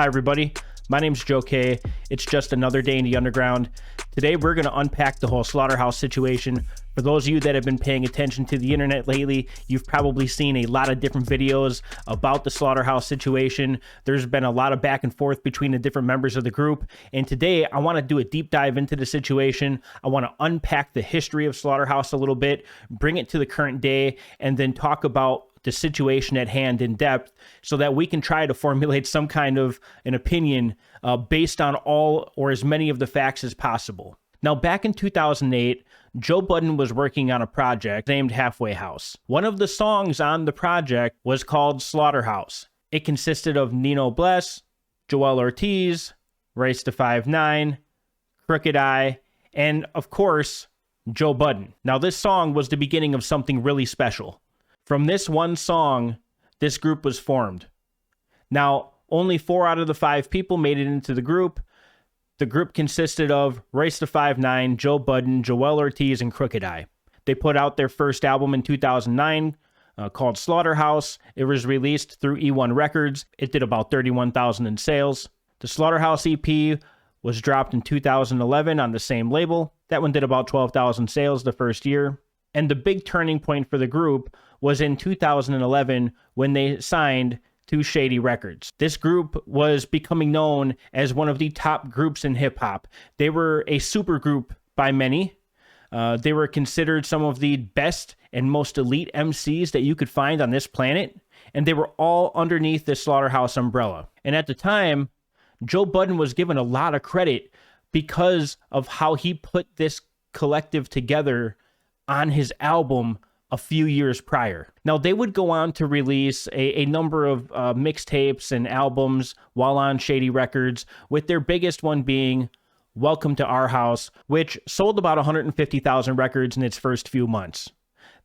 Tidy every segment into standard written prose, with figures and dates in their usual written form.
Hi everybody, my name's Joe K. It's just another day in the underground. Today we're going to unpack the whole Slaughterhouse situation. For those of you that have been paying attention to the internet lately, you've probably seen a lot of different videos about the Slaughterhouse situation. There's been a lot of back and forth between the different members of the group, and today I want to do a deep dive into the situation. I want to unpack the history of Slaughterhouse a little bit, bring it to the current day, and then talk about the situation at hand in depth so that we can try to formulate some kind of an opinion based on all or as many of the facts as possible. Now, back in 2008, Joe Budden was working on a project named Halfway House. One of the songs on the project was called Slaughterhouse. It consisted of Nino Bless, Joell Ortiz, Royce the 5'9", Crooked Eye, and of course, Joe Budden. Now, this song was the beginning of something really special. From this one song, this group was formed. Now, only 4 out of the 5 people made it into the group. The group consisted of Royce the 5'9", Joe Budden, Joell Ortiz, and Crooked Eye. They put out their first album in 2009 called Slaughterhouse. It was released through E1 Records. It did about 31,000 in sales. The Slaughterhouse EP was dropped in 2011 on the same label. That one did about 12,000 sales the first year. And the big turning point for the group was in 2011 when they signed to Shady Records. This group was becoming known as one of the top groups in hip-hop. They were a super group by many. They were considered some of the best and most elite MCs that you could find on this planet, and they were all underneath the Slaughterhouse umbrella. And at the time, Joe Budden was given a lot of credit because of how he put this collective together on his album a few years prior. Now, they would go on to release a number of mixtapes and albums while on Shady Records, with their biggest one being Welcome to Our House, which sold about 150,000 records in its first few months.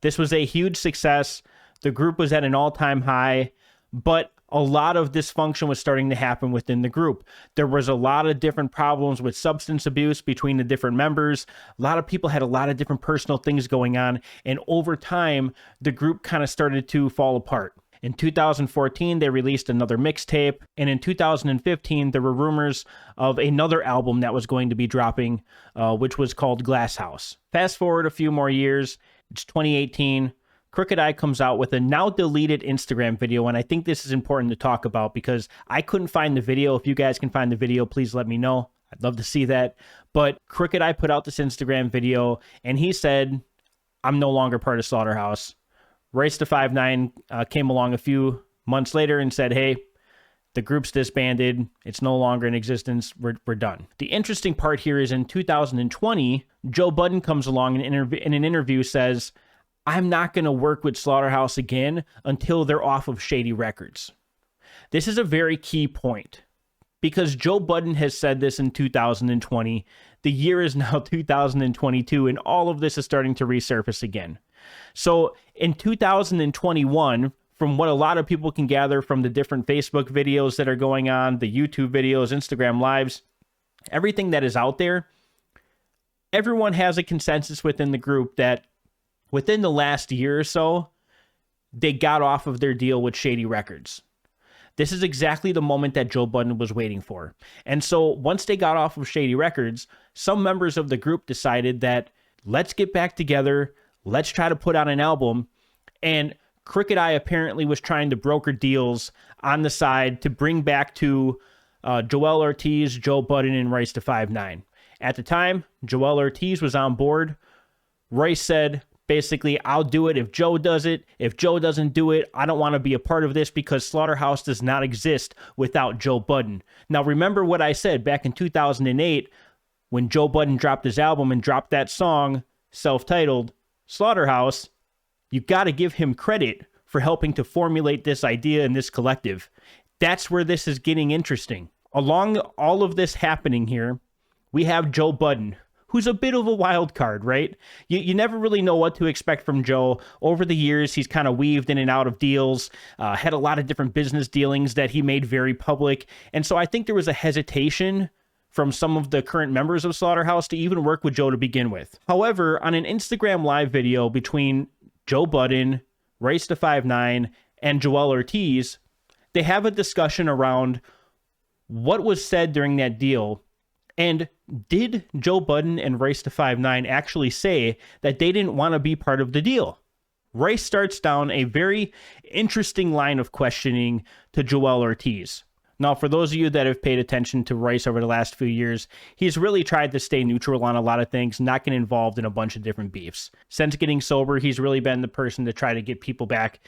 This was a huge success. The group was at an all-time high, but a lot of dysfunction was starting to happen within the group. There was a lot of different problems with substance abuse between the different members. A lot of people had a lot of different personal things going on, and over time, the group kind of started to fall apart. In 2014, they released another mixtape, and in 2015, there were rumors of another album that was going to be dropping, which was called Glass House. Fast forward a few more years, it's 2018, Crooked Eye comes out with a now deleted Instagram video, and I think this is important to talk about because I couldn't find the video. If you guys can find the video, please let me know. I'd love to see that. But Crooked Eye put out this Instagram video, and he said, "I'm no longer part of Slaughterhouse." Royce the 5'9" came along a few months later and said, "Hey, the group's disbanded. It's no longer in existence. We're done." The interesting part here is in 2020, Joe Budden comes along and in an interview says, "I'm not going to work with Slaughterhouse again until they're off of Shady Records." This is a very key point because Joe Budden has said this in 2020. The year is now 2022, and all of this is starting to resurface again. So in 2021, from what a lot of people can gather from the different Facebook videos that are going on, the YouTube videos, Instagram lives, everything that is out there, everyone has a consensus within the group that within the last year or so, they got off of their deal with Shady Records. This is exactly the moment that Joe Budden was waiting for. And so once they got off of Shady Records, some members of the group decided that let's get back together, let's try to put out an album. And Crooked Eye apparently was trying to broker deals on the side to bring back to Joell Ortiz, Joe Budden, and Royce the 5'9". At the time, Joell Ortiz was on board. Royce said, basically, "I'll do it if Joe does it. If Joe doesn't do it, I don't want to be a part of this because Slaughterhouse does not exist without Joe Budden." Now, remember what I said back in 2008 when Joe Budden dropped his album and dropped that song, self-titled Slaughterhouse. You got to give him credit for helping to formulate this idea and this collective. That's where this is getting interesting. Along all of this happening here, we have Joe Budden, who's a bit of a wild card, right? You never really know what to expect from Joe. Over the years, he's kind of weaved in and out of deals, had a lot of different business dealings that he made very public. And so I think there was a hesitation from some of the current members of Slaughterhouse to even work with Joe to begin with. However, on an Instagram live video between Joe Budden, Royce the 5'9", and Joell Ortiz, they have a discussion around what was said during that deal, and did Joe Budden and Royce da 5'9" actually say that they didn't want to be part of the deal? Royce starts down a very interesting line of questioning to Joell Ortiz. Now, for those of you that have paid attention to Royce over the last few years, he's really tried to stay neutral on a lot of things, not get involved in a bunch of different beefs. Since getting sober, he's really been the person to try to get people back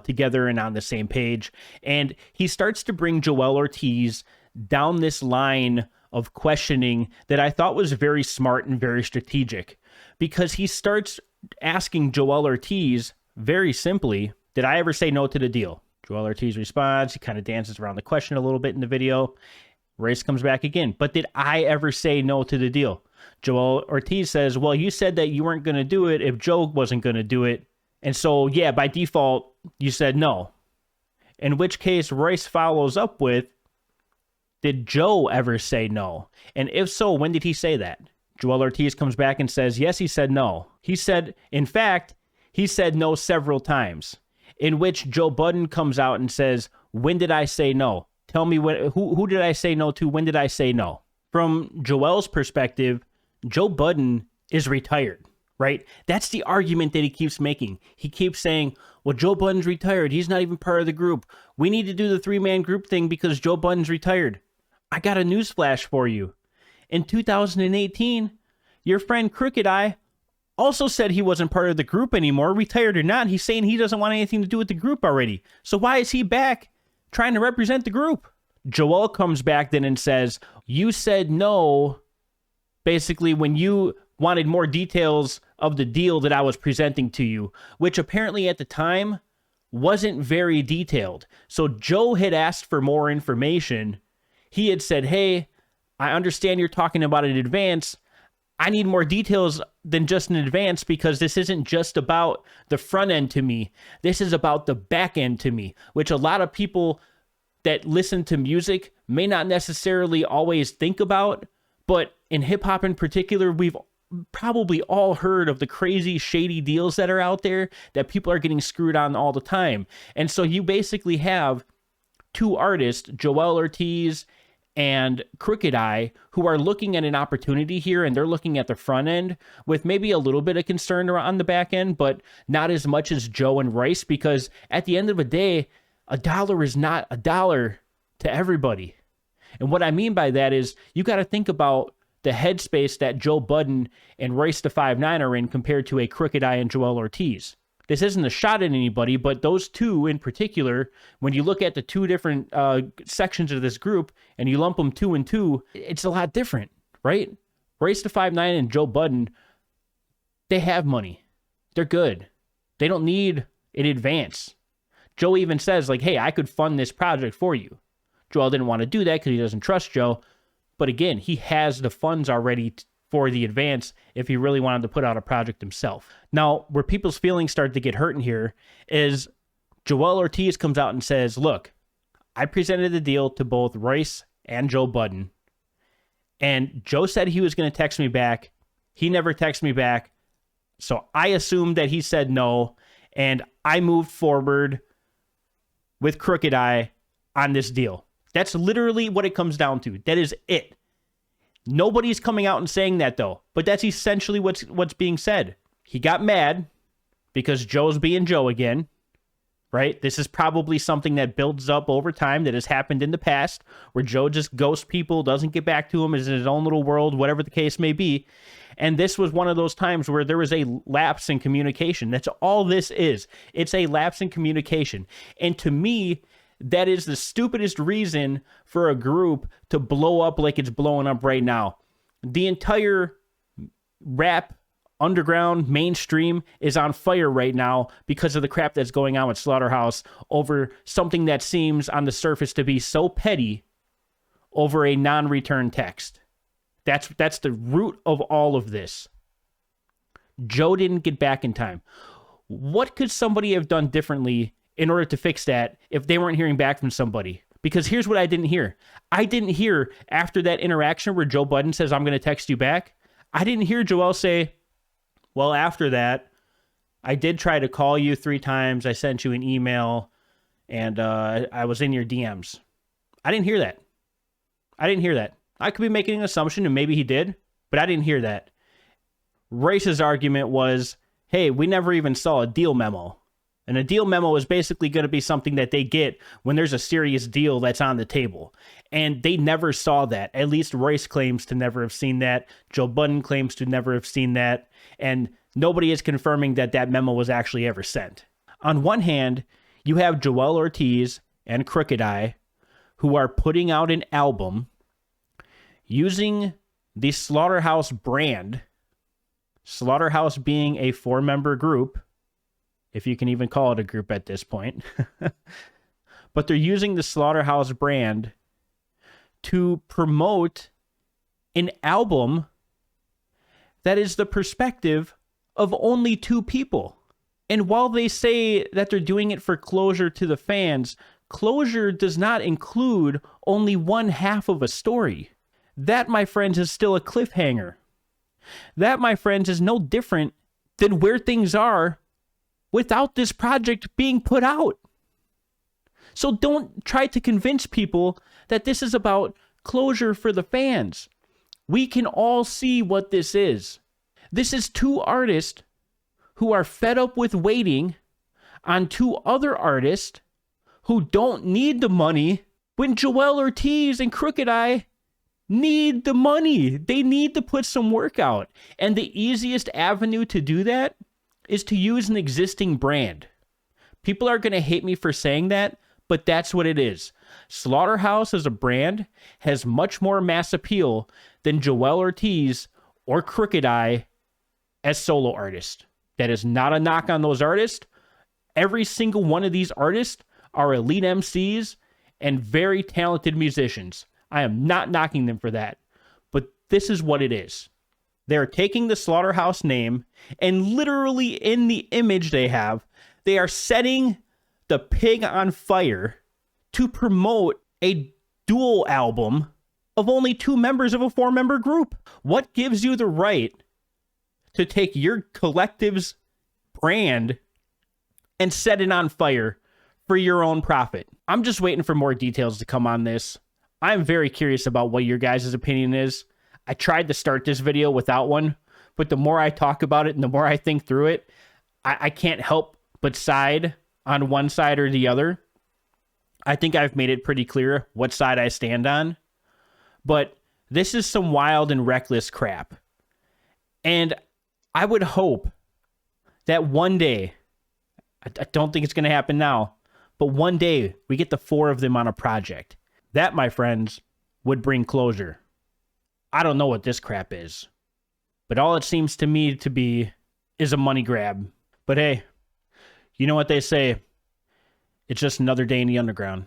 together and on the same page. And he starts to bring Joell Ortiz down this line of questioning that I thought was very smart and very strategic, because he starts asking Joell Ortiz very simply, did I ever say no to the deal? Joell Ortiz responds. He kind of dances around the question a little bit in the video. Royce comes back again. But did I ever say no to the deal? Joell Ortiz says, well, you said that you weren't going to do it if Joe wasn't going to do it. And so, yeah, by default, you said no. In which case, Royce follows up with, did Joe ever say no? And if so, when did he say that? Joell Ortiz comes back and says, yes, he said no. He said, in fact, he said no several times. In which Joe Budden comes out and says, when did I say no? Tell me who did I say no to? When did I say no? From Joell's perspective, Joe Budden is retired, right? That's the argument that he keeps making. He keeps saying, well, Joe Budden's retired. He's not even part of the group. We need to do the 3-man group thing because Joe Budden's retired. I got a newsflash for you. In 2018, your friend Crooked Eye also said he wasn't part of the group anymore, retired or not. He's saying he doesn't want anything to do with the group already. So why is he back trying to represent the group? Joell comes back then and says, you said no, basically when you wanted more details of the deal that I was presenting to you, which apparently at the time wasn't very detailed. So Joe had asked for more information. He had said, hey, I understand you're talking about it in advance. I need more details than just in advance, because this isn't just about the front end to me. This is about the back end to me, which a lot of people that listen to music may not necessarily always think about. But in hip hop in particular, we've probably all heard of the crazy shady deals that are out there that people are getting screwed on all the time. And so you basically have two artists, Joell Ortiz and Crooked Eye, who are looking at an opportunity here, and they're looking at the front end with maybe a little bit of concern on the back end, but not as much as Joe and Royce, because at the end of the day, a dollar is not a dollar to everybody. And what I mean by that is you got to think about the headspace that Joe Budden and Royce da 5'9" are in compared to a Crooked Eye and Joell Ortiz. This isn't a shot at anybody, but those two in particular, when you look at the two different sections of this group and you lump them 2 and 2, it's a lot different, right? Royce da 5'9" and Joe Budden, they have money. They're good. They don't need an advance. Joe even says, like, hey, I could fund this project for you. Joel didn't want to do that because he doesn't trust Joe. But again, he has the funds already for the advance if he really wanted to put out a project himself. Now, where people's feelings start to get hurt in here is Joell Ortiz comes out and says, look, I presented the deal to both Royce and Joe Budden, and Joe said he was going to text me back. He never texted me back, so I assumed that he said no, and I moved forward with Crooked Eye on this deal. That's literally what it comes down to. That is it. Nobody's coming out and saying that, though. But that's essentially what's being said. He got mad because Joe's being Joe again, right? This is probably something that builds up over time that has happened in the past, where Joe just ghosts people, doesn't get back to him, is in his own little world, whatever the case may be. And this was one of those times where there was a lapse in communication. That's all this is. It's a lapse in communication. And to me, that is the stupidest reason for a group to blow up like it's blowing up right now. The entire rap, underground, mainstream is on fire right now because of the crap that's going on with Slaughterhouse over something that seems on the surface to be so petty over a non-return text. That's the root of all of this. Joe didn't get back in time. What could somebody have done differently in order to fix that if they weren't hearing back from somebody? Because here's what I didn't hear. I didn't hear after that interaction where Joe Budden says, I'm going to text you back. I didn't hear Joell say, well, after that, I did try to call you 3 times. I sent you an email and I was in your DMs. I didn't hear that. I didn't hear that. I could be making an assumption, and maybe he did, but I didn't hear that. Royce's argument was, hey, we never even saw a deal memo. And a deal memo is basically going to be something that they get when there's a serious deal that's on the table. And they never saw that. At least Royce claims to never have seen that. Budden claims to never have seen that. And nobody is confirming that that memo was actually ever sent. On one hand, you have Joell Ortiz and Crooked Eye, who are putting out an album using the Slaughterhouse brand, Slaughterhouse being a 4-member group, if you can even call it a group at this point. But they're using the Slaughterhouse brand to promote an album that is the perspective of only 2 people. And while they say that they're doing it for closure to the fans, closure does not include only one half of a story. That, my friends, is still a cliffhanger. That, my friends, is no different than where things are without this project being put out. So don't try to convince people that this is about closure for the fans. We can all see what this is. This is 2 artists who are fed up with waiting on 2 other artists who don't need the money when Joell Ortiz and Crooked Eye need the money. They need to put some work out. And the easiest avenue to do that is to use an existing brand. People are going to hate me for saying that, but that's what it is. Slaughterhouse as a brand has much more mass appeal than Joell Ortiz or Crooked Eye as solo artists. That is not a knock on those artists. Every single one of these artists are elite MCs and very talented musicians. I am not knocking them for that, but this is what it is. They're taking the Slaughterhouse name, and literally in the image they have, they are setting the pig on fire to promote a dual album of only 2 members of a 4-member group. What gives you the right to take your collective's brand and set it on fire for your own profit? I'm just waiting for more details to come on this. I'm very curious about what your guys' opinion is. I tried to start this video without one, but the more I talk about it and the more I think through it, I can't help but side on one side or the other. I think I've made it pretty clear what side I stand on, but this is some wild and reckless crap. And I would hope that one day, I don't think it's going to happen now, but one day we get the 4 of them on a project. That, my friends, would bring closure. I don't know what this crap is, but all it seems to me to be is a money grab. But hey, you know what they say? It's just another day in the underground.